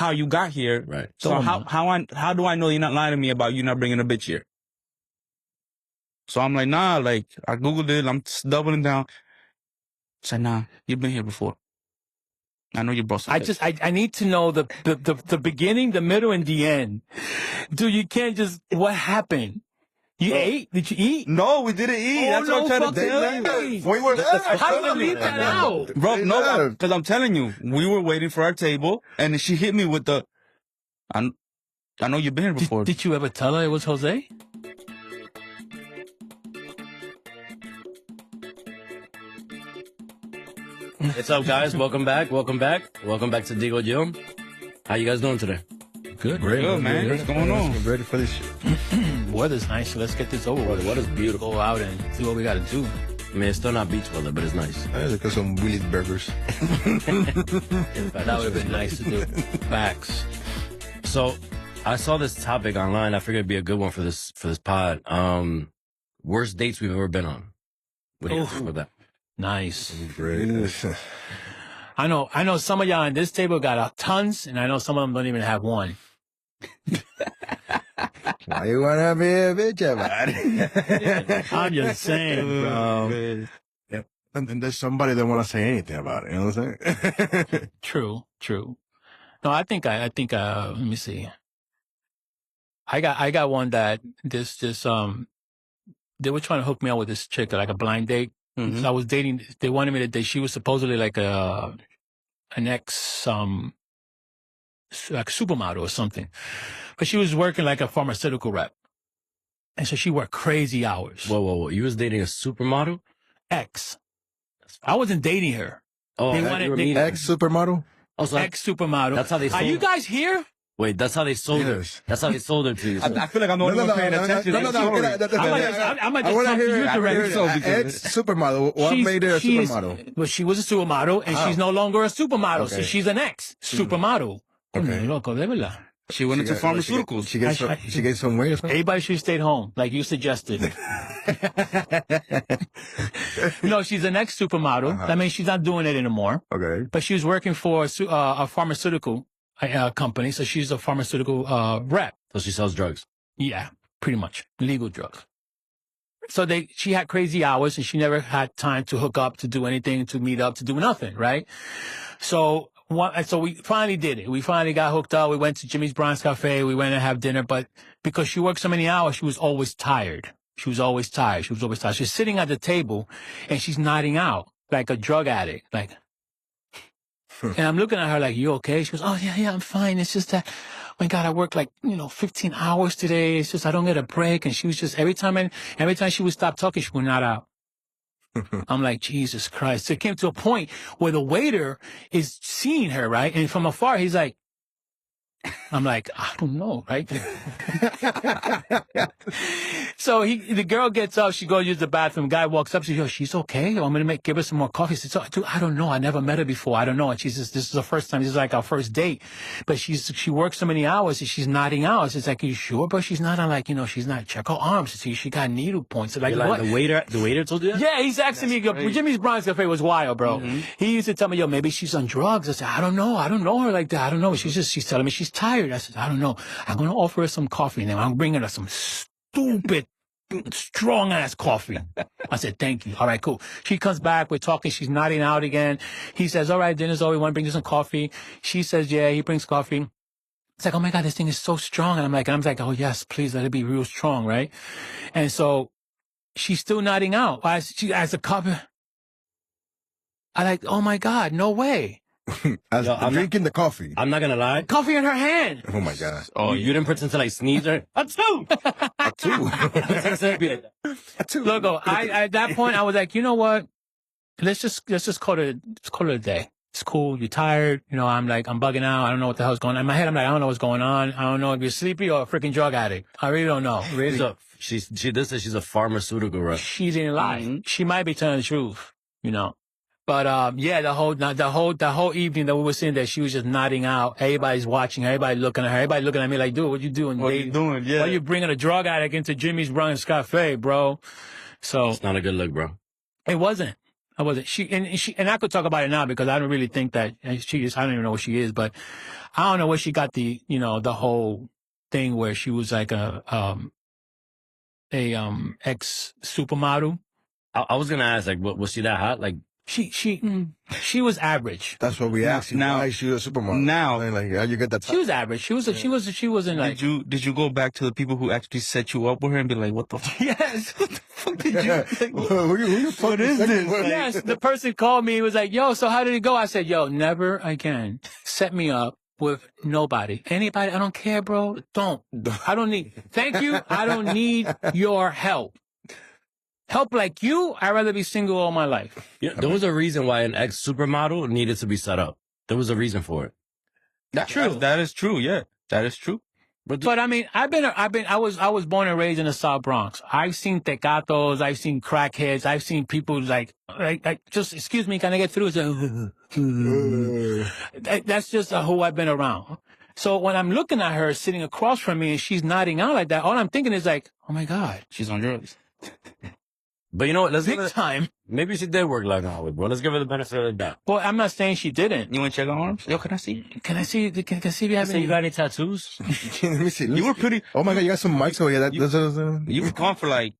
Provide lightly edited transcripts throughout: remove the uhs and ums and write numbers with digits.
how you got here. Right. So how do I know you're not lying to me about you not bringing a bitch here? So I'm like, nah, like, I Googled it. I'm doubling down. Said, nah, you've been here before. I know you brought some. I need to know the beginning, the middle, and the end. Dude, you can't just, what happened? You ate? Did you eat? No, we didn't eat. That's what I'm trying to tell you. We were there. How did you leave that out? Bro, no, because I'm telling you, we were waiting for our table, and she hit me with the, I know you've been here before. Did you ever tell her it was Jose? What's up, guys? Welcome back. Welcome back. Welcome back to Digo Gym. How you guys doing today? Good. Good, man. What's going on? We're ready for this shit. Weather's nice, so let's get this over with. The weather's beautiful. Go out and do what we got to do. I mean, it's still not beach weather, but it's nice. I just got some Willie's burgers. That would have been nice to do. Facts. So, I saw this topic online. I figured it'd be a good one for this pod. Worst dates we've ever been on. What do you think about that? Nice. Great. I know some of y'all on this table got tons, and I know some of them don't even have one. Why you wanna be a bitch about it? I'm just saying, bro. Yep. And then there's somebody that wanna say anything about it. You know what I'm saying? True. No, I think, let me see. I got one that they were trying to hook me up with this chick, like a blind date. Mm-hmm. So I was dating, they wanted me to date, she was supposedly like an ex, like supermodel or something. But she was working like a pharmaceutical rep. And so she worked crazy hours. Whoa. You was dating a supermodel? Ex. I wasn't dating her. Oh, ex-supermodel? Also, ex-supermodel. That's how they sold Are you guys here? Wait, that's how they sold her. Yes. That's how they sold her to you. I feel like I'm the only one paying attention. I might just talk to you directly. Ex-supermodel. What made her a supermodel? Well, she was a supermodel, and she's no longer a supermodel. So she's an ex-supermodel. Okay. Loco, de verdad. She went into pharmaceuticals. She gets some weight or something? Everybody should have stayed home, like you suggested. No, she's an ex-supermodel. I mean, she's not doing it anymore. Okay. But she was working for a pharmaceutical company, so she's a pharmaceutical rep. So she sells drugs. Yeah, pretty much. Legal drugs. So she had crazy hours, and she never had time to hook up, to do anything, to meet up, to do nothing, right? So we finally did it. We finally got hooked up. We went to Jimmy's Bronx Cafe. We went and have dinner. But because she worked so many hours, she was always tired. She's sitting at the table, and she's nodding out like a drug addict. Like, and I'm looking at her like, you okay? She goes, oh, yeah, I'm fine. It's just that, oh my God, I worked 15 hours today. It's just I don't get a break. And she was just, every time she would stop talking, she would nod out. I'm like, Jesus Christ. So it came to a point where the waiter is seeing her, right? And from afar, he's like, I'm like, I don't know, right? So the girl gets up, she goes use the bathroom. Guy walks up, she goes, she's okay. I'm going to give her some more coffee. She says, dude, I don't know. I never met her before. I don't know. And she says, this is the first time. This is like our first date. But she works so many hours and she's nodding out. It's like, are you sure? But she's not she's not, check her arms. See, she got needle points. Like, Like what? the waiter told you that? Yeah, he's asking me, Jimmy's Bronx Cafe was wild, bro. Mm-hmm. He used to tell me, yo, maybe she's on drugs. I said, I don't know her like that. I don't know. She's telling me she's tired. I said, I don't know. I'm going to offer her some coffee, and then I'm bringing her some stupid, strong-ass coffee. I said, thank you. All right, cool. She comes back. We're talking. She's nodding out again. He says, all right, dinner's over. We want to bring you some coffee. She says, yeah. He brings coffee. It's like, oh, my God, this thing is so strong. And I'm like, oh, yes, please let it be real strong, right? And so she's still nodding out. She has a cup. I like, oh, my God, no way. I'm drinking the coffee. I'm not going to lie. Coffee in her hand. Oh, my God. Oh, you didn't pretend to sneeze or Achoo! Achoo. Logo, at that point, I was like, you know what? Let's just call it a day. It's cool. You're tired. I'm bugging out. I don't know what the hell's going on. In my head, I'm like, I don't know what's going on. I don't know if you're sleepy or a freaking drug addict. I really don't know. Really. She did say she's a pharmaceutical rep. She didn't lie. Mm-hmm. She might be telling the truth, But, yeah, the whole evening that we were sitting there, she was just nodding out. Everybody's watching her. Everybody looking at her. Everybody looking at me like, dude, what you doing? What are you doing? Yeah. Why you bringing a drug addict into Jimmy's Bronx Cafe, bro? So. It's not a good look, bro. It wasn't. I wasn't. And I could talk about it now because I don't really think that she is. I don't even know what she is, but I don't know where she got the whole thing where she was like a ex supermodel. I was gonna ask, like, was she that hot? Like, She was average. That's what we asked you. now- Why is she a supermodel? now- like, how you get that? She was average. She wasn't like. Did you go back to the people who actually set you up with her and be like, what the fuck? Yes. What the fuck did you? who you What is this? Yes. The person called me. He was like, "Yo, so how did it go?" I said, "Yo, never again. Set me up with nobody. Anybody. I don't care, bro. Don't. I don't need. Thank you. I don't need your help. Help like you. I'd rather be single all my life." yeah, there was a reason why an ex supermodel needed to be set up. There was a reason for it. True. That is true. Yeah, that is true. But I mean, I was born and raised in the South Bronx. I've seen tecatos, I've seen crackheads, I've seen people like just, excuse me, can I get through? That's just who I've been around. So when I'm looking at her sitting across from me and she's nodding out like that, all I'm thinking is like, oh my God, She's on drugs. But you know what? Let's give big her, time. maybe she did work like Hollywood, bro. Let's give her the benefit of the doubt. Well, I'm not saying she didn't. You want to check her arms? Yo, can I see? Can I see? Can I see if you have Say, you any? got any tattoos? Let me see. You were pretty. Oh my God, you got some mics over here. You were gone for like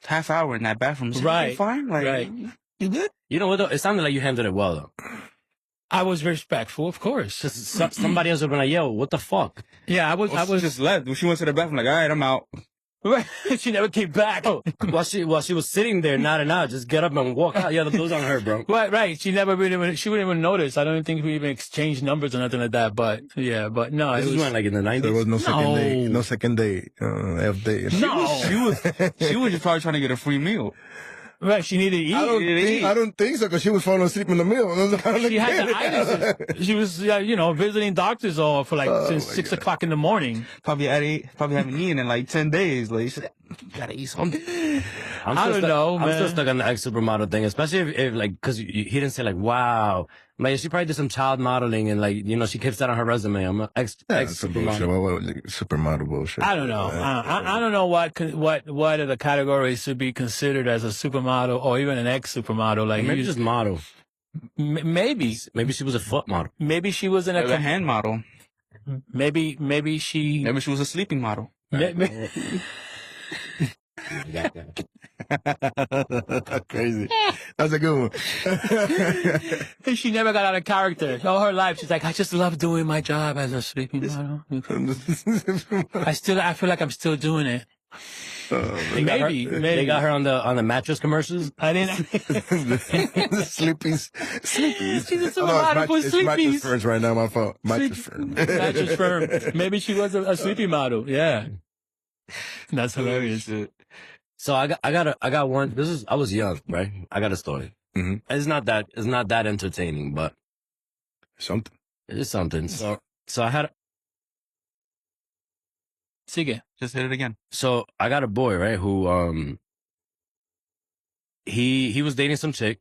half hour in that bathroom. Is Right, everything fine? Like, right. You good? You know what, though? It sounded like you handled it well, though. I was respectful, of course. Just somebody else would have been like, yo, what the fuck? Yeah, I was. She just left. When she went to the bathroom, like, all right, I'm out. She never came back. Oh, while she was sitting there nodding out, just get up and walk out. Yeah, the blue's on her, bro. Right. She wouldn't even notice. I don't even think we even exchanged numbers or nothing like that. But yeah, but no, This it was was. when, like, in the 90s? There was no second day. No. No second day. F day. No. She was just probably trying to get a free meal. Right, she needed to eat. I don't think so because she was falling asleep in the meal. She had the itises. She was, visiting doctors all for since 6 o'clock in the morning. Probably haven't eaten in like 10 days. Like, you gotta eat something. I don't know, I'm still man. stuck on the ex supermodel thing, especially if like, cause he didn't say like, wow. Like, she probably did some child modeling and like, she keeps that on her resume. I'm an ex Supermodel. Supermodel bullshit. I don't know. I don't know what of the categories should be considered as a supermodel or even an ex-supermodel. Like maybe just model. Maybe Maybe she was a foot model. maybe she was in Like a hand model. maybe she Maybe she was a sleeping model. Crazy. That's a good one. She never got out of character all her life. She's like, I just love doing my job as a sleeping model. I feel like I'm still doing it. Maybe They got her on the mattress commercials. I didn't. Sleepies. She's a Oh, supermodel for it's Mattress sleepies. Firms right now, my fault. Mattress Firm. Mattress firm. Maybe she was a sleeping model. Yeah. That's hilarious. So I got one. I was young, right? I got a story. Mhm. It's not that entertaining, but Something. it's something. So I had, Sigue. Just hit it again. so I got a boy, right? Who, he was dating some chick.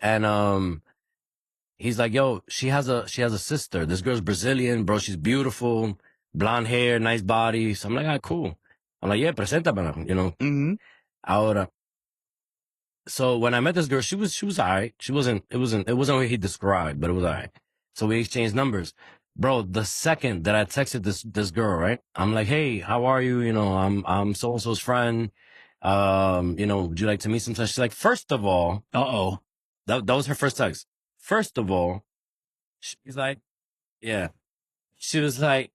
And, he's like, yo, she has a sister. This girl's Brazilian, bro. She's beautiful, blonde hair, nice body. So I'm like, ah, cool. I'm like, yeah, preséntamela, Mm-hmm. Ahora. So when I met this girl, she was alright. It wasn't what he described, but it was alright. So we exchanged numbers. Bro, the second that I texted this girl, right? I'm like, hey, how are you? I'm so-and-so's friend. Would you like to meet sometime? She's like, first of all, Uh-oh. that was her first text. First of all, she's like, yeah. She was like,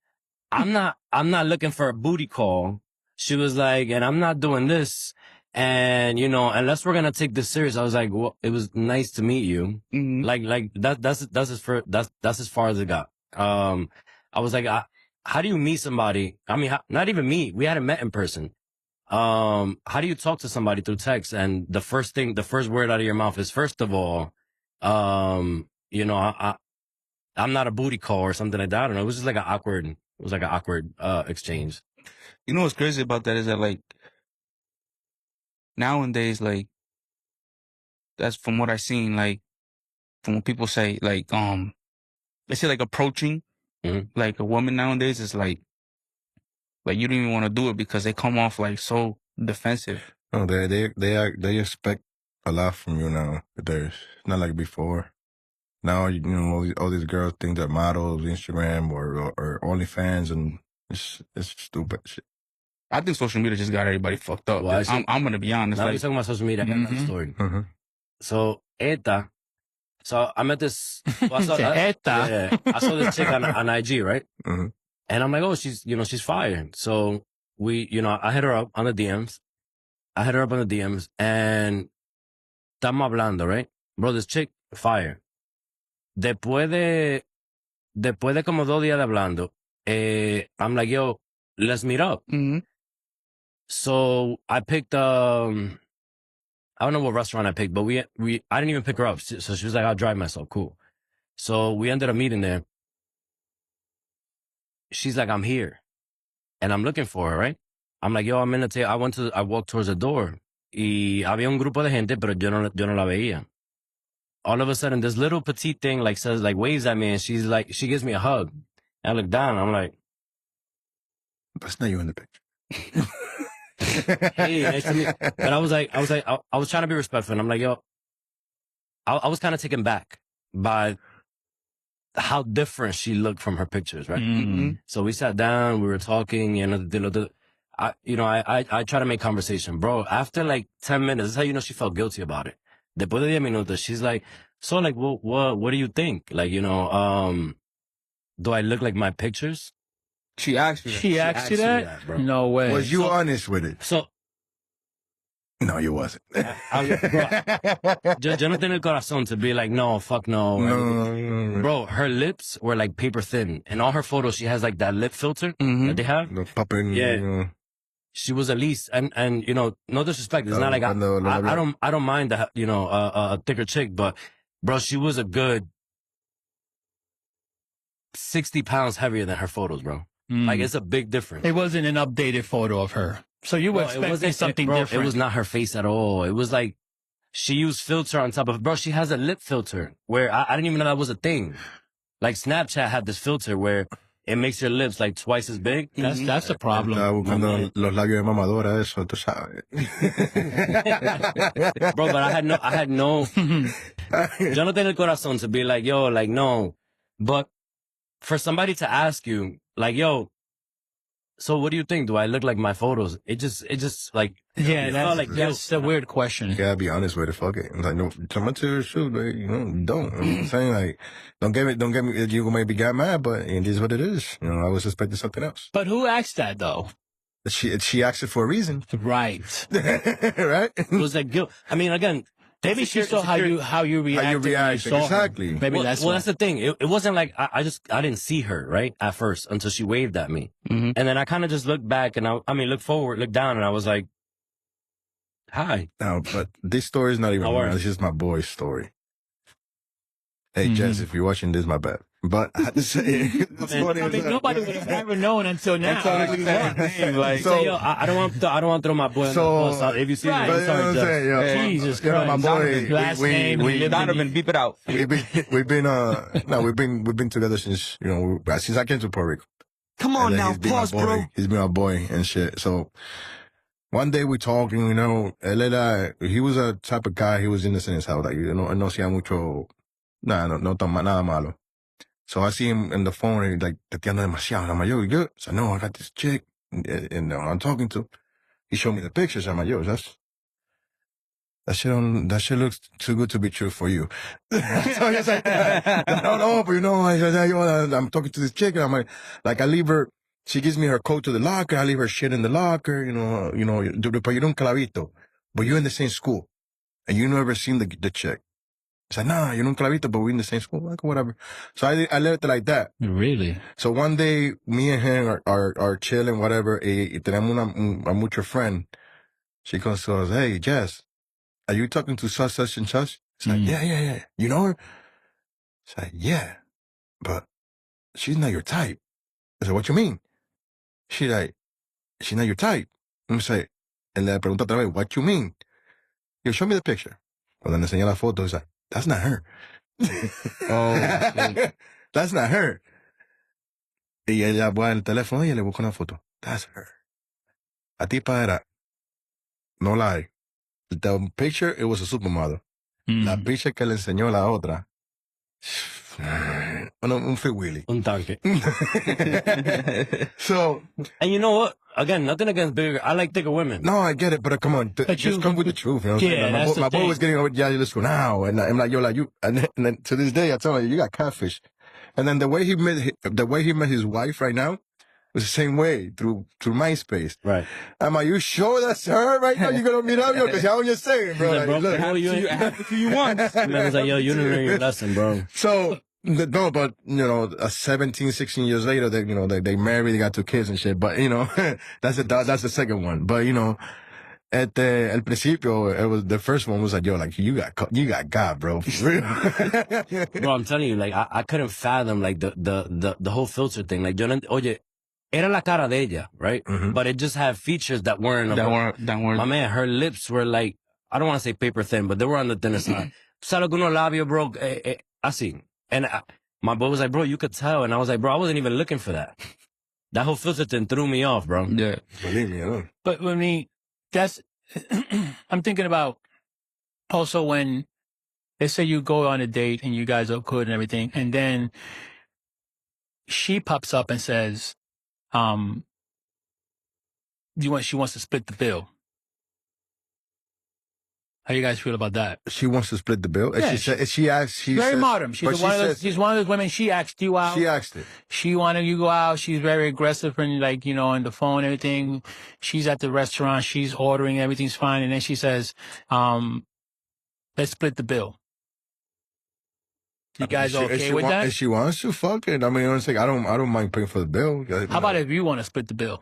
I'm not looking for a booty call. She was like, and I'm not doing this. And, unless we're going to take this serious, I was like, well, it was nice to meet you. Mm-hmm. Like that's as far as it got. I was like, how do you meet somebody? I mean, not even meet. We hadn't met in person. How do you talk to somebody through text? And the first word out of your mouth is, first of all, I'm not a booty call or something like that. I don't know. It was just like an awkward exchange. You know what's crazy about that is that, like, nowadays, like, that's from what I've seen, like, from what people say, like, they say, like, approaching, Mhm. like, a woman nowadays is like you don't even want to do it because they come off, like, so defensive. Oh, they expect a lot from you now. There's not like before. Now, you know, all these girls think they're models, Instagram or OnlyFans, and it's stupid shit. I think social media just got everybody fucked up. Well, actually- I'm gonna be honest. Now Like, you're talking about social media. I got another Mhm. story. Mm-hmm. So I met this. Well, I saw, Eta. I saw this chick on IG, right? Mhm. And I'm like, oh, she's fire. So I hit her up on the DMs. And estamos hablando, right? Bro, this chick, fire. Después de como 2 días de hablando, I'm like, yo, let's meet up. mhm. So I picked, I don't know what restaurant I picked, but I didn't even pick her up. So she was like, I'll drive myself. Cool. So we ended up meeting there. She's like, I'm here. And I'm looking for her, right? I'm like, yo, I walked towards the door. Y había un grupo de gente, pero yo no la veía. All of a sudden, this little petite thing waves at me, and she gives me a hug. And I look down, and I'm like, That's not you in the picture. hey, nice to meet. But I was trying to be respectful, and I'm like, yo, I was kind of taken back by how different she looked from her pictures, right? Mm. So we sat down, we were talking, and I try to make conversation, bro. After like 10 minutes, this is how you know she felt guilty about it. Después de 10 minutos, she's like, so like, what do you think? Like, do I look like my pictures? She asked you that. She asked you me that? bro. No way. Was you honest with it? So, No, you wasn't. bro, yo no tengo el corazón to be like, no, fuck no. No. Bro, her lips were like paper thin. In all her photos, she has like that lip filter Mhm. that they have. The popping. Yeah. You know. She was at least, and no disrespect. It's not like cuando lo labial. I don't mind that, a thicker chick, but bro, she was a good 60 pounds heavier than her photos, bro. Mm. Like, it's a big difference. It wasn't an updated photo of her. So you were Bro, expecting something bro, different. It was not her face at all. It was like, she used filter on top of, bro, she has a lip filter where I didn't even know that was a thing. Like, Snapchat had this filter where it makes your lips like twice as big. That's a problem. Estaba buscando los labios de mamadora, eso, tú sabes. Bro, but I had no, yo no tengo el corazón to be like, yo, like, no. But for somebody to ask you, like, yo, so what do you think? Do I look like my photos? It just like, Yeah, it felt that's, like, yo, that's a weird question. You gotta be honest with it. Fuck it. It's like, no, come to your shoot. Like, don't. I'm saying, like, don't get me. You maybe got mad, but it is what it is. I was expecting something else. But who asked that though? She asked it for a reason, Right. right? it was like guilt. I mean, again, Maybe she saw how you reacted. when you reacted, saw her. exactly. Maybe well, that's well, why. that's the thing. It wasn't like I didn't see her right at first until she waved at me, Mhm. and then I kind of just looked back and looked forward, looked down, and I was like, "Hi." No, but this story is not even How mine. are you? It's just my boy's story. Hey, Mhm. Jess, if you're watching this, my bad. But I had to say it. It's funny I as mean, hell. nobody would have ever known until now. That's all I'm saying. Like, So- So, yo, I don't want to throw my boy. So- on the bus. If you see Right. me, But I'm you know what sorry, I'm Jeff. saying? Yeah, Jesus yeah, my Christ. boy. Last name, we, lived Donovan, beep it out. we've been together since since I came to Puerto Rico. Come on And then now, he's been pause, my boy. bro. He's been my boy and shit. So one day we talking, él era, he was a type of guy. He was innocent as hell. Like, él no hacía mucho, nada malo. So I see him in the phone and he's like, teteando demasiado. And I'm like, yo, you good? So no, I got this chick and I'm talking to. He showed me the pictures. I'm like, yo, that shit looks too good to be true for you. So he's like, no, but I'm talking to this chick and I'm like, I leave her, she gives me her coat to the locker, I leave her shit in the locker, but you don't clavito, but you're in the same school and you never seen the chick. It's like, nah, you don't clavito, but we're in the same school, like whatever. So I left it like that. Really? So one day, me and him are chilling, whatever, y tenemos a mutual friend. She comes to us, hey, Jess, are you talking to such and such? It's like, yeah. You know her? It's like, yeah, but she's not your type. I said, what you mean? She's like, she's not your type. I'm like, and le pregunta otra vez, what you mean? You show me the picture. Cuando le enseñé la foto, he's like, that's not her. Oh, That's not her. Y ella va en el teléfono y le busca una foto. That's her. La tipa era, no lie, the picture, it was a supermodel. Mm. La picture que le enseñó la otra, un Free Willy. Un tanque. So, And you know what? Again, nothing against bigger. I like thicker women. no, I get it, but come on, But just you- come with the truth. You know what I'm Yeah, saying? that's the My boy thing. was getting over yeah, let's go now, and I'm like, you, and then to this day, I tell him, you got catfish. And then the way he met his wife right now was the same way through MySpace. Right. I'm like, you sure that's her right now? You gonna meet up, yo? Because y'all just saying, bro. He's like, Like, bro, look, bro, you ain't- happened to you once. Man was like, yo, you didn't learn your lesson, bro. So, no, but, 17, 16 years later, they married, they got 2 kids and shit. But, that's the second one. But, at el principio, it was the first one was like, yo, like, you got God, bro. For real. Bro, I'm telling you, like, I couldn't fathom, like, the whole filter thing. Like, yo no, oye, era la cara de ella, right? Mhm. But it just had features that weren't. that weren't. My man, her lips were like, I don't want to say paper thin, but they were on the thinner side. Sale con unos labios, bro, así. And my boy was like, bro, you could tell. And I was like, bro, I wasn't even looking for that. That whole filter thing threw me off, bro. Yeah. Believe me, But I mean, that's, I'm thinking about also when, let's say you go on a date and you guys are good and everything, and then she pops up and says, she wants to split the bill. How you guys feel about that? she wants to split the bill. And Yeah, she asked, Very said- modern. but She's one of those. She's one of those women. She asked you out. She asked it. She wanted you to go out. She's very aggressive and like, on the phone, everything. She's at the restaurant. She's ordering. Everything's fine. And then she says, let's split the bill. You guys okay with that? If she wants to, fuck it. I mean, I don't mind paying for the bill. How about if you want to split the bill?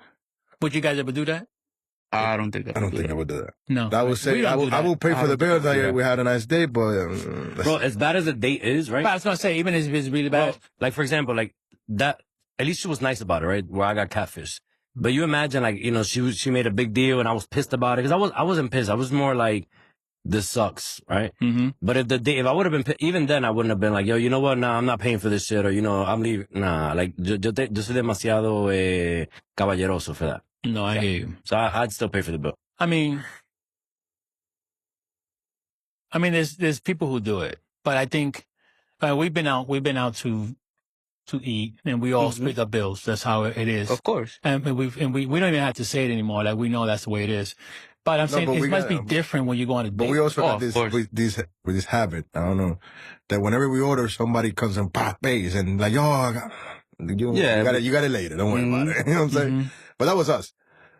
Would you guys ever do that? I don't think I don't think I would do that. No. I would We say don't I do will that. pay for the bill. do that. We had a nice day, but Bro, as bad as a date is, right? But I was going to say, even if it's really bad. Well, like, for example, like, that, at least she was nice about it, right? Where I got catfish. But you imagine, like, she made a big deal and I was pissed about it. Because I wasn't pissed. I was more like, this sucks, right? Mm-hmm. But if I would have been, even then I wouldn't have been like, yo, you know what? Nah, I'm not paying for this shit, or, I'm leaving. Nah, like, yo soy demasiado, caballeroso for that. No, I hear you. So I'd still pay for the bill. I mean, there's people who do it, but I think we've been out to eat, and we all Mhm. split our bills. That's how it is. Of course. And we don't even have to say it anymore. Like, we know that's the way it is. But I'm No, saying but it we must be gotta- different when you go on a date. But we also got of course. with this habit. I don't know that whenever we order, somebody comes and pays and like, Yeah, you got it later. Don't worry about it. You know what I'm saying? Mhm. But that was us.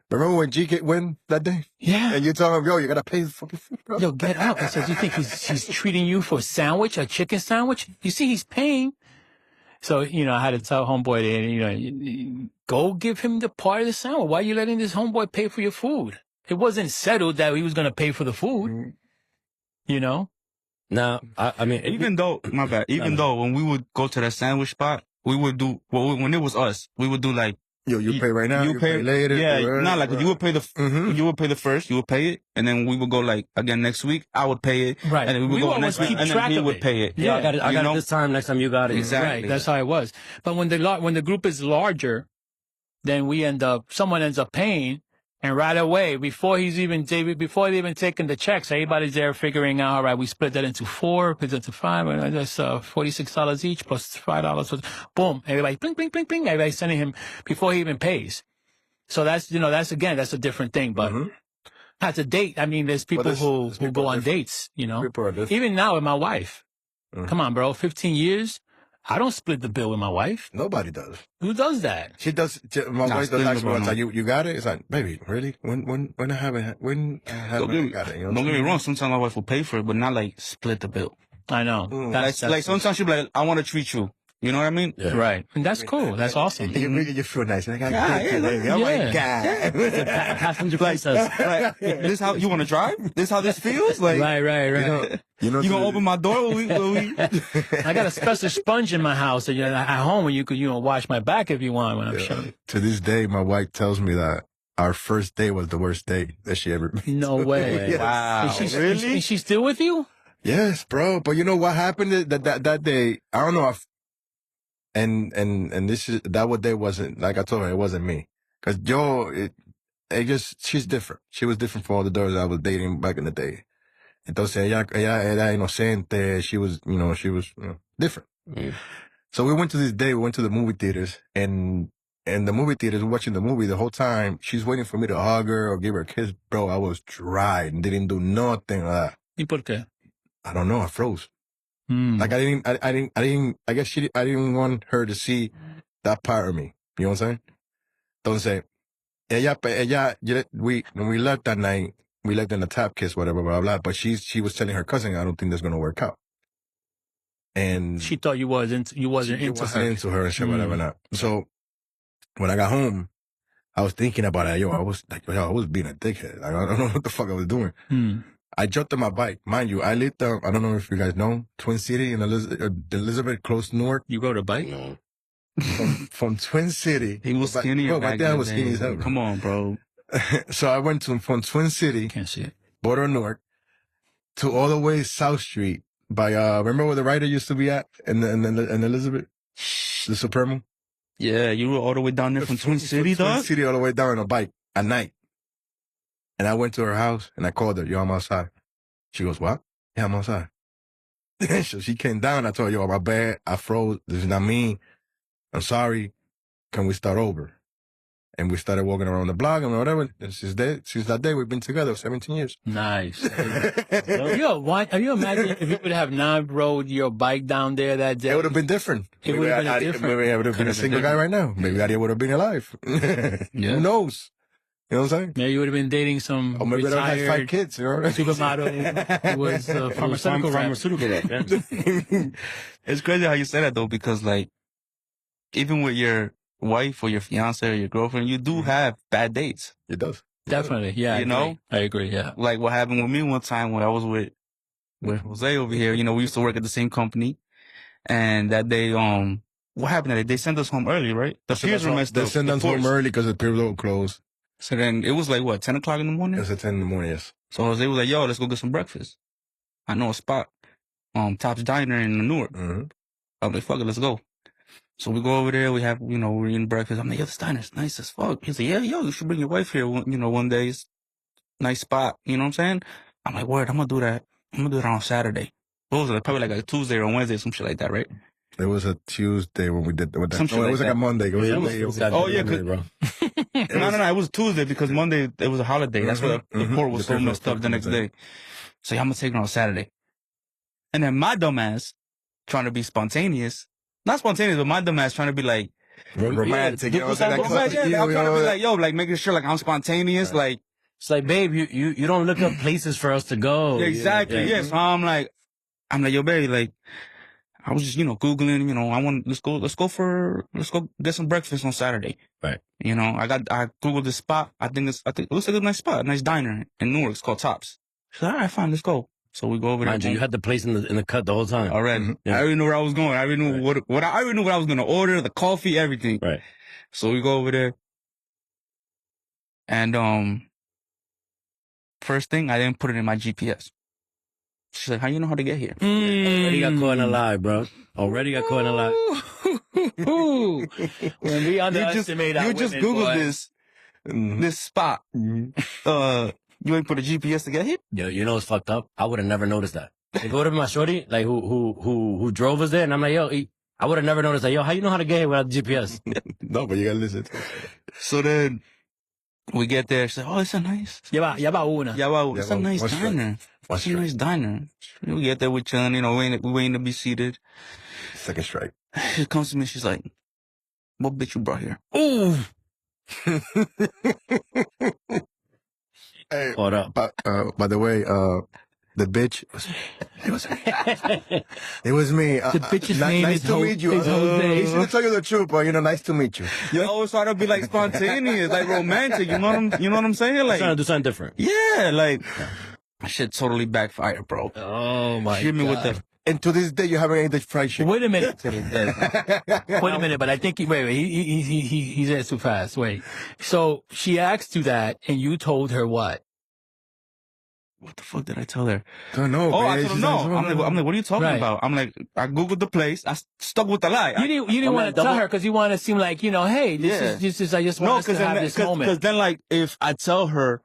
Remember when GK went that day? Yeah. And you tell him, yo, you gotta pay the fucking food, bro. Yo, get up. I said, you think he's treating you for a sandwich, a chicken sandwich? You see, he's paying. So, I had to tell homeboy, go give him the part of the sandwich. Why are you letting this homeboy pay for your food? It wasn't settled that he was going to pay for the food, Now, I mean, Even though, my bad, though when we would go to that sandwich spot, we would do, when it was us, we would do like, Yo, you pay right now, you pay later. Yeah, not like you would pay Mhm. you would pay the first, you would pay it, and then we would go like again next week. I would pay it, Right. And then we would We go always next week, keep and track then he of would it. pay it. Yeah. I got You it know? this time. Next time you got it. Exactly. Right, that's how it was. But when the group is larger, then someone ends up paying, and right away, before they even taking the checks, everybody's there figuring out, all right, we split that into 4, split it into 5, and that's $46 each plus $5. Boom, everybody, bling, bling, bling, bling, everybody's sending him before he even pays. So that's a different thing. But Mhm. at a date, I mean, there's people there's who people go on different. dates, People are different. Even now with my wife. Mhm. Come on, bro, 15 years. I don't split the bill with my wife. Nobody does. Who does that? She does. My Nah, wife still does ask me no, one no. time, you got it? It's like, baby, really? When I haven't Don't get me, got it? You know don't get me wrong. Sometimes my wife will pay for it, but not like split the bill. I know. Mm. Like sometimes she'll be like, I want to treat you. You know what I mean? Yeah. Right. And that's cool. That's awesome. You feel nice. Like, Yeah, yeah, baby. Oh my yeah. God. Passenger princess. Like, this how you want to drive? This how this feels? Like, Right. You know, you gonna open my door when we I got a special sponge in my house that at home where you could, wash my back if you want when I'm showing. To this day, my wife tells me that our first day was the worst day that she ever made. No way. Yes. Wow. Is she still with you? Yes, bro. But you know what happened that day? I don't know if, and that day wasn't, like I told her, it wasn't me. Cause she's different. She was different from all the girls I was dating back in the day. Entonces ella era inocente. She was, different. Mm. So we went to this day, we went to the movie theaters, and in the movie theaters, watching the movie the whole time, she's waiting for me to hug her or give her a kiss. Bro, I was dry and didn't do nothing like that. ¿Y por qué? I don't know, I froze. Mm. Like I didn't want her to see that part of me. You know what I'm saying? Entonces, when we left that night, we left in a tap kiss, whatever, blah, blah, but she was telling her cousin, I don't think that's going to work out. And She thought you wasn't into her and shit, whatever. Mm. Not. So when I got home, I was thinking about it. I was being a dickhead. Like, I don't know what the fuck I was doing. Mm. I jumped on my bike. Mind you, I lived, I don't know if you guys know, Twin City in Elizabeth, close to Newark. You rode a bike? No. From Twin City. He was skinny. Bro, my dad was skinny as hell. Come on, bro. So I went from Twin City, Can't see it. border of Newark, to all the way South Street by, remember where the writer used to be at in Elizabeth? The Supremo? Yeah, you were all the way down there from Twin City, Twin dog? City all the way down on a bike at night. And I went to her house and I called her, yo, I'm outside. She goes, what? Yeah, I'm outside. So she came down. I told her, yo, my bad. I froze. This is not me. I'm sorry. Can we start over? And we started walking around the block and whatever. And since that day, we've been together 17 years. Nice. Yo, why? Have you imagined if you would have not rode your bike down there that day? It would have been different. It would have been different. Maybe I would have been a single guy right now. Maybe I would have been alive. Yeah. Who knows? You know what I'm saying? Maybe you would have been dating some Or maybe I would have had 5 kids. You know? supermodel who was pharmaceutical rep. Pharmaceutical rep, yeah. It's crazy how you say that, though, because, like, even with your wife or your fiance or your girlfriend, you do have bad dates. It does. Definitely, yeah. I agree, yeah. Like what happened with me one time when I was with Jose over here. You know, we used to work at the same company. And that day, what happened that day? They sent us home early, right? The piers were messed up. They sent us home early because the piers were closed. So then it was like, what, 10 o'clock in the morning? It was at 10 in the morning, yes. So Jose was like, yo, let's go get some breakfast. I know a spot, Top's Diner in Newark. Mm-hmm. I'm like, fuck it, let's go. So we go over there, we're eating breakfast. I'm like, yo, this diner's nice as fuck. He's like, yeah, yo, you should bring your wife here, one day. It's nice spot. You know what I'm saying? I'm like, word, I'm gonna do that. I'm gonna do it on Saturday. What was it? Probably like a Tuesday or Wednesday, some shit like that, right? It was a Tuesday when we did that. Some shit it like was that. like a Monday. It was a day. Oh, yeah, bro. No, it was Tuesday because Monday, it was a holiday. That's why the port was so messed up the next day. So I'm gonna take it on Saturday. And then my dumbass, trying to be spontaneous, not spontaneous, but my dumbass trying to be like, romantic. I'm trying to be like, yo, like making sure like I'm spontaneous, like. It's like, babe, you don't look up places for us to go. Exactly, yeah. So I'm like, yo, babe, like, I was just, Googling, let's go get some breakfast on Saturday. Right. I Googled this spot. I think it looks like a nice spot, a nice diner in Newark. It's called Tops. She's like, all right, fine, let's go. So we go over there. Mind you had the place in the cut the whole time. Already. Yeah. I already knew where I was going. I already knew what I already knew what I was going to order, the coffee, everything. Right. So we go over there. And, first thing, I didn't put it in my GPS. She's like, how you know how to get here? Already got caught in a lie, bro. Already got caught in a lie. When we underestimate our you just women, Googled boy. this spot. You ain't put a GPS to get here? Yo, you know what's fucked up? I would have never noticed that. They go to my shorty, like who drove us there, and I'm like, yo, I would have never noticed that. Yo, how you know how to get here without the GPS? No, but you gotta listen. So then we get there. She's like, oh, it's a nice. Ya va una. It's a nice diner. It's a nice diner. We get there, we're chilling, we waiting to be seated. Second strike. She comes to me, she's like, what bitch you brought here? Ooh. Hey, Hold up. by the way, the bitch, it was me. The bitch's name nice is to meet you. is Jose. He should tell you the truth, but nice to meet you. You always try to be like spontaneous, like romantic. You know what I'm saying? Like, Trying to do something different. yeah, like, shit totally backfired, bro. Oh my Hit me God. with the. And to this day, you haven't ate the fried chicken. Wait a minute. Wait a minute, but I think he said it too fast. Wait. So she asked you that, and you told her what? what the fuck did I tell her? Don't know. Oh, man. I told her She's no. like, I'm like, what are you talking Right. about? I'm like, I Googled the place. I stuck with the lie. You didn't I'm want like to tell double- her because you want to seem like, hey, this is, I just want us to have this moment. Because then, like, if I tell her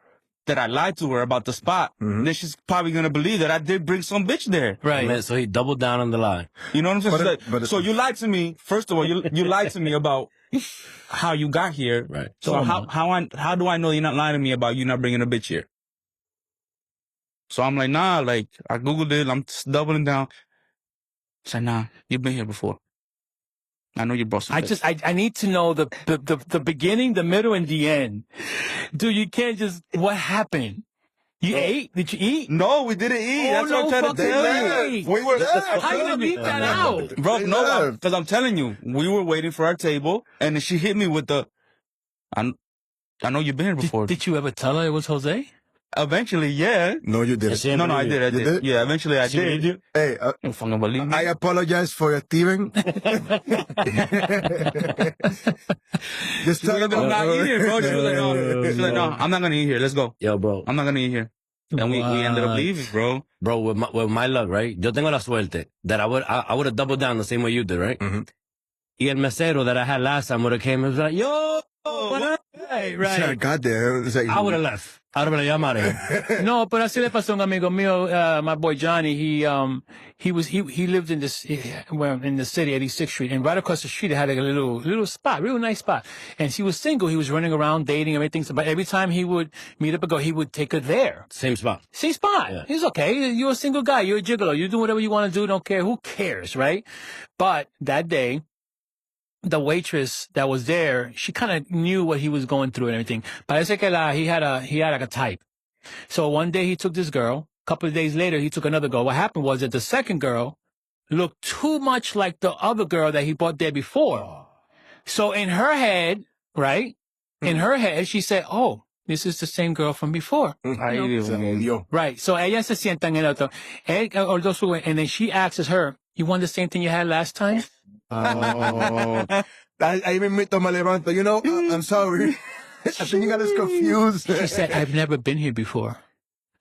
that I lied to her about the spot, then she's probably gonna believe that I did bring some bitch there. Right. Man, so he doubled down on the lie. You know what I'm saying? But She's it- like, but it- so you lied to me. First of all, you lied to me about how you got here. Right. So how do I know you're not lying to me about you not bringing a bitch here? So I'm like, nah, like, I Googled it. I'm just doubling down. It's like, nah, you've been here before. I know you brought some bitch. I need to know the beginning, the middle, and the end. Dude, you can't just, what happened? You ate? Did you eat? No, we didn't eat. Oh, That's what I'm no trying to fucking tell way. you. We were How you gonna beat that out? Bro, They no, left. because I'm telling you, we were waiting for our table, and then she hit me with the, I know you've been here before. Did you ever tell her it was Jose? Eventually, yeah. No, you didn't. She No, I believe did. I You did. did? Yeah, eventually I She believed did. you? Hey, You don't fucking believe me. I apologize for your thieving. Just She's like, tell I'm not eating here, bro. She was like, no. She's like, no, I'm not gonna eat here. Let's go. Yo, bro. I'm not gonna eat here. And we ended up What? leaving, bro. Bro, with my luck, right? Yo tengo la suerte that I would have doubled down the same way you did, right? Mhm. Y el mesero that I had last time would have came and was like, yo, what up? Right, So I right. got there. It's like, I would have left. I would have been like, I'm out of here. No, pero así le pasó a un amigo mío, my boy Johnny. He lived in this, in the city, 86th Street, and right across the street, they had like a little spot, real nice spot. And she was single. He was running around dating, everything. But every time he would meet up a girl, he would take her there. Same spot. Same spot. Yeah. He's okay. You're a single guy. You're a gigolo. You do whatever you want to do. Don't care. Who cares, right? But that day, the waitress that was there, she kind of knew what he was going through and everything. Parece que he had like a type. So one day he took this girl. A couple of days later, he took another girl. What happened was that the second girl looked too much like the other girl that he brought there before. So in her head, right? In her head, she said, oh, this is the same girl from before. Ay, Dios Se mío. jodió. Right. So ella se sienta en el otro. And then she asks her, you want the same thing you had last time? Oh. Ahí mismito me levanto. You know, I'm sorry. I think you got us confused. She said, I've never been here before.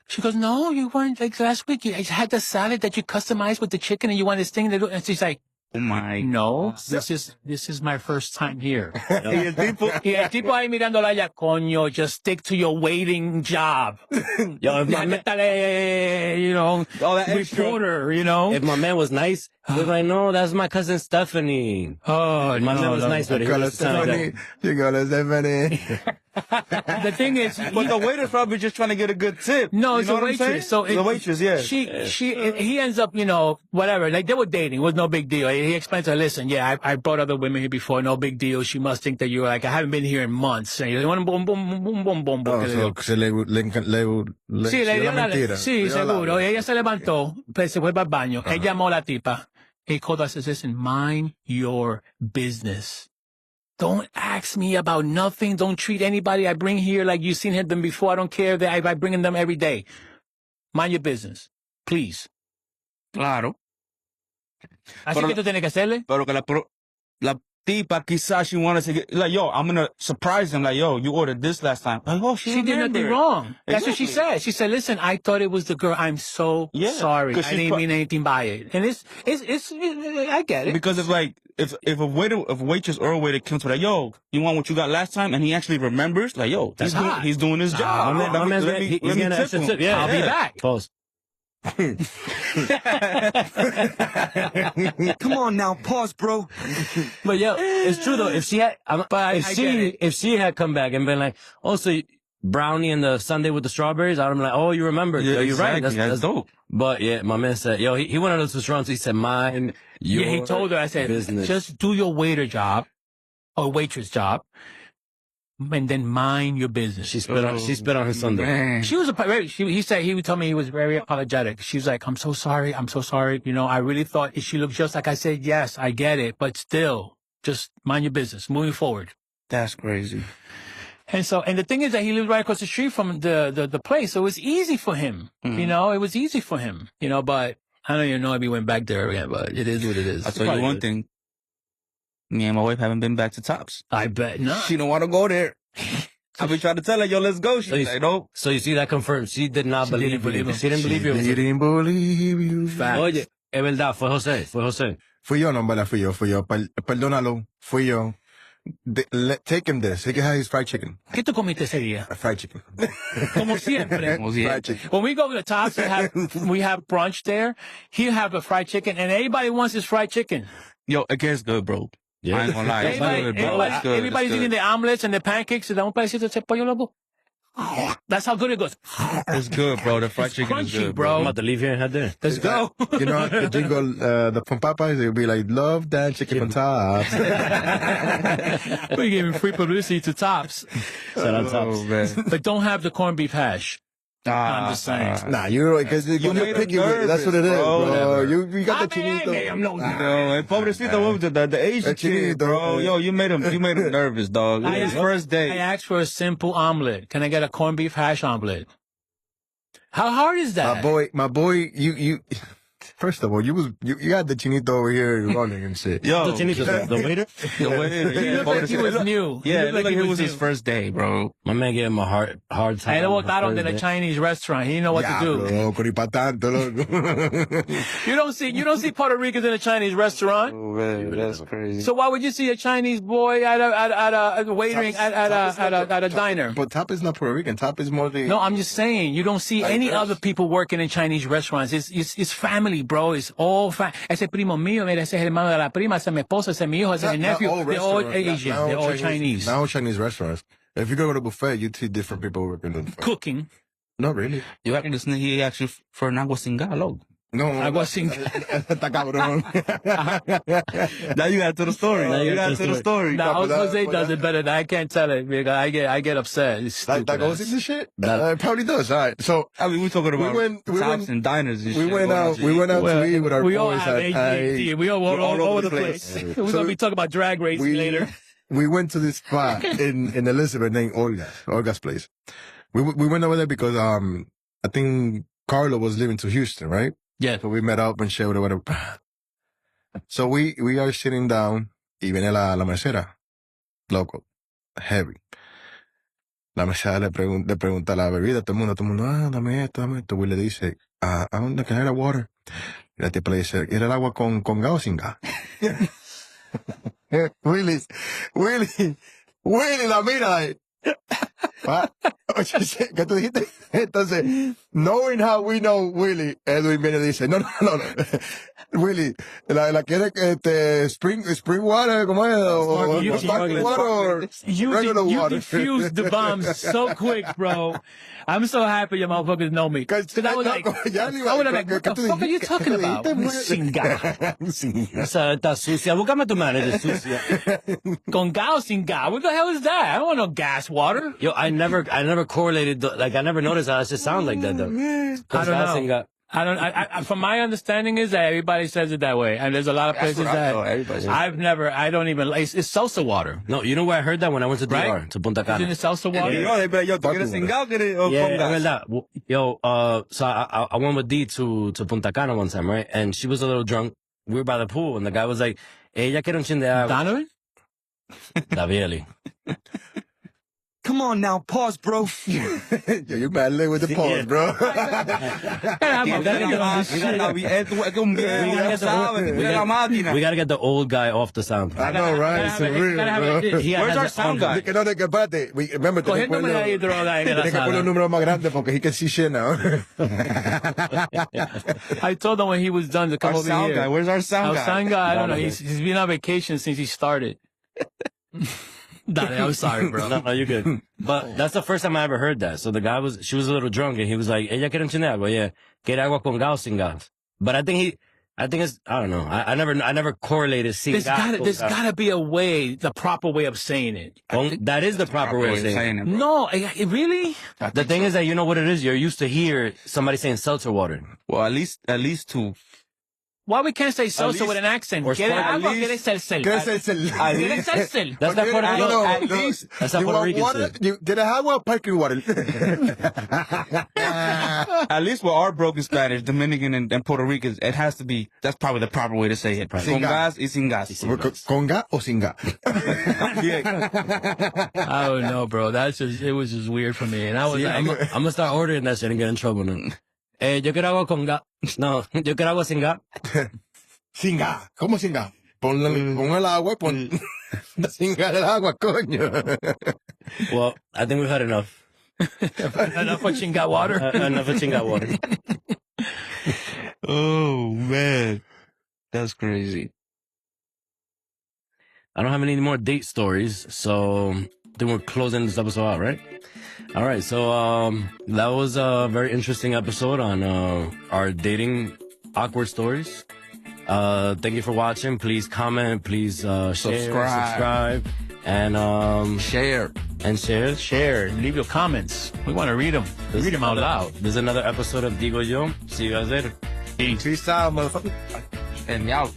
She goes, no, you weren't like last week. You had the salad that you customized with the chicken and you want this thing. And she's like, Oh my. no, this is my first time here. Y el tipo, Y el tipo ahí mirándola ya, coño, just stick to your waiting job. Yo, if Ya, métale, all that extra. reporter, if my man was nice, he was like, no, that's my cousin Stephanie. Oh, My man no, was no. nice with it. He Call was us kind of Stephanie. like, You call us Stephanie. The thing is, But the waiter's probably just trying to get a good tip. no, You it's know a what I'm saying? waitress. So the waitress, yeah. He ends up, whatever. Like they were dating. It was no big deal. He explained to her, listen, yeah, I brought other women here before. No big deal. She must think that you're like, I haven't been here in months. And boom, boom, boom, boom, boom, boom, Oh, boom. so se le Sí, le dio la mentira. sí, Le dio la- seguro. Ella se levantó, pues, se fue para el baño. Él llamó a la tipa. He called us and says, listen, mind your business. Don't ask me about nothing. Don't treat anybody I bring here like you've seen them before. I don't care if I bring them every day. Mind your business. Please. Claro. Así Pero que tú tienes que hacerle. Pero que la tipa quizás she wanted to get, like, yo, I'm going to surprise them. Like, yo, you ordered this last time. Like, oh, She did nothing remembered. wrong. That's what she Exactly. said. She said, listen, I thought it was the girl. I'm so Yeah, sorry. 'cause I she's didn't mean anything by it. And it's I get it. Because if a waitress or a waiter comes to like, yo, you want what you got last time? And he actually remembers, like, yo, That's hot. he's doing his job. my man's Let me he's let me getting an tip extra him. tip. Yeah, I'll be back. Pause. Come on now, pause, bro. But yo, it's true though. If she had, I get it. if she had come back and been like, oh, so brownie and the sundae with the strawberries, I'd be like, oh, you remember? Yeah, Yo, you're right. exactly. That's dope. But yeah, my man said, yo, he went out of this restaurant. So he said, mine, your Yeah, he told her, I said, business. just do your waiter job or waitress job and then mind your business. She spit on his sundae. Man. She was he would tell me he was very apologetic. She was like, I'm so sorry. I really thought she looked just like I said. Yes, I get it. But still, just mind your business. Moving forward. That's crazy. And the thing is that he lived right across the street from the place. So it was easy for him. Mhm. It was easy for him, but I don't even know if he went back there again, but it is what it is. I'll tell you one thing. Me and my wife haven't been back to Tops. I bet not. She don't want to go there. I be trying to tell her, yo, let's go. She's So you- like, nope. So you see that confirmed. She did not believe didn't believe you. him. She didn't believe you. He didn't believe you. Oye, es verdad, fue José, fue José. Fui yo, no, en verdad, fui yo. Perdónalo, fui yo. Take him this. He can have his fried chicken. ¿Qué tú comiste ese día? Fried chicken. Como siempre. Como si- Fried chicken. When we go to the Tops, we have brunch there. He'll have a fried chicken, and everybody wants his fried chicken. Yo, it gets good, bro. Yeah. I ain't gonna lie. It's good, bro. It's good. Everybody's It's eating good. the omelets and the pancakes. And un pedacito de pollo loco. That's how good it goes. It's good, bro. The fried It's chicken is crunchy, good, bro. I'm about to leave here and head there. Let's go. You know, the jingle, from Popeyes, they'll be like, love that chicken on top. We're giving free publicity to Tops, Shout out Oh, Tops. man. but don't have the corned beef hash. I'm just saying. Nah, you're because You you're made him picky with it. That's what it is, nervous, bro. bro. You got the chinito. I'm no. No, and pobrecito, what was it? The Asian The chinito. kid, bro. Yo, you made him nervous, dog. I- His first I day. asked for a simple omelet. Can I get a corned beef hash omelet? How hard is that? My boy, you. First of all, you had the chinito over here running and shit. Yo, The waiter? the waiter, He yeah, looked like he was pobrecito. new. Yeah, it looked like it was new. his first day, bro. My man gave him a hard time. Ahí lo botaron de Thursday. the Chinese restaurant. He didn't know what to do. Loco, ni pa' tanto, loco. You don't see Puerto Ricans in a Chinese restaurant. Oh, man, that's crazy. So why would you see a Chinese boy at a waitering at a diner? But Top is not Puerto Rican. Top is more the. No, I'm just saying you don't see any other people working in Chinese restaurants. It's family, bro. It's all ese primo mío, mira, ese es el hermano de la prima, ese es mi esposa, ese es mi hijo, ese es mi nephew. They're all Asian. They're all Chinese. Now Chinese restaurants. If you go to the buffet, you see different people working the buffet. Cooking. Not really. You act this nigga, he asked you for an agua sin gas, loco. No. Agua sin- Está cabrón. Now you got to the story. Now you You got got to to the the story. Now, but that- Jose but does that- it better than I can't tell it because I get upset. It's That stupid goes ass. into shit? That- It probably does. All right. So I mean, we're talking about went- we tops went- and diners and we shit. went Going out. We went out Well, to eat with our we all boys. have ADHD. We all all over the place. We're So gonna be talking about drag racing later. We went to this spot in Elizabeth named Olga's place. We went over there because I think Carlo was leaving to Houston, right? Yeah. So we met up and shit, whatever. So we are sitting down y viene la mesera, loco, heavy. La mesera le pregunta la bebida, todo el mundo, dame esto. Will le dice, ¿dónde can I get water? Y la tipa le dice, ¿quiere el agua con gas o sin gas? Willy, la mira ahí. Oye, ¿qué tú dijiste? Entonces, knowing how we know Willy, Edwin viene y dice, no. Willy, la quiere spring water, ¿cómo es? O sparkling water or You regular water. defused the bomb so quick, bro. I'm so happy you motherfuckers know me. Because I was like, what the fuck are you talking about? Sin gas. Esa está sucia. Búscame tu manager, sucia. Con gas o sin gas? What the hell is that? I don't want no gas water. Yo, I never correlated, I never noticed how it just sounds like that, though. I don't know. I from my understanding is that everybody says it that way. And there's a lot of places that I don't even, it's salsa water. No, you know where I heard that? When I went to DR, Right? to Punta Isn't Cana. it salsa water? You know, they be like, yo, ¿tú quieres sin gas o quieres o Yeah, con gas? es verdad. Yo, so I went with D to Punta Cana one time, right? And she was a little drunk. We were by the pool, and the guy was like, ella quiere un chin de agua. Donovan? Davieli. Come on now, pause, bro. Yo, you bad lit with the pause, bro. We gotta get the old guy off the sound. I know, right? It's real, bro. Where's our sound guy? Que no, que espérate. Remember, Coge el número ahí, droga ahí en la Tiene que poner un sala. número más grande porque he can see shit now. I told him when he was done to come Our over sound here. guy. Where's our sound Our guy? sound guy, I don't know. He's been on vacation since he started. Dale, I'm sorry, bro. No, you're good. But that's the first time I ever heard that. So the guy she was a little drunk, and he was like, ella quiere un chin de agua. Yeah. Quiere agua con gas o sin gas. But I think it's, I don't know. I never correlated sin There's gas. gotta be a way, the proper way of saying it. That is the proper way of saying it. it. bro. No, really? The thing is that you know what it is. You're used to hear somebody saying seltzer water. Well, at least two. Why we can't say salsa with an accent? or ¿Quieres sparkling. agua o quieres salsel? ¿Qué es el cel? ¿Quieres salsel? That's not Puerto Rican. No, at no. least- That's not You Puerto want Rican water? shit. ¿Quieres agua o sparkling water? At least with our broken Spanish, Dominican and Puerto Ricans, it has to be, that's probably the proper way to say it. Right. Con gas y sin gas. ¿Con gas o sin gas? I don't know, bro. It was just weird for me. And I was See, I'm like, gonna start ordering that shit and get in trouble now. Yo quiero agua con gas. No, yo quiero agua sin gas. Sin gas. ¿Cómo sin gas? Pon el agua y pon sin gas el agua, coño. Well, I think we've had enough. enough of chinga water. Enough of chinga water. Oh, man. That's crazy. I don't have any more date stories, so then we're closing this episode out, right? All right, so that was a very interesting episode on our dating awkward stories. Thank you for watching. Please comment, please share, subscribe, and Share. Share. Leave your comments. We want to read them. Read them out loud. There's another episode of Digo Yo. See you guys later. Peace out, motherfucker. And y'all.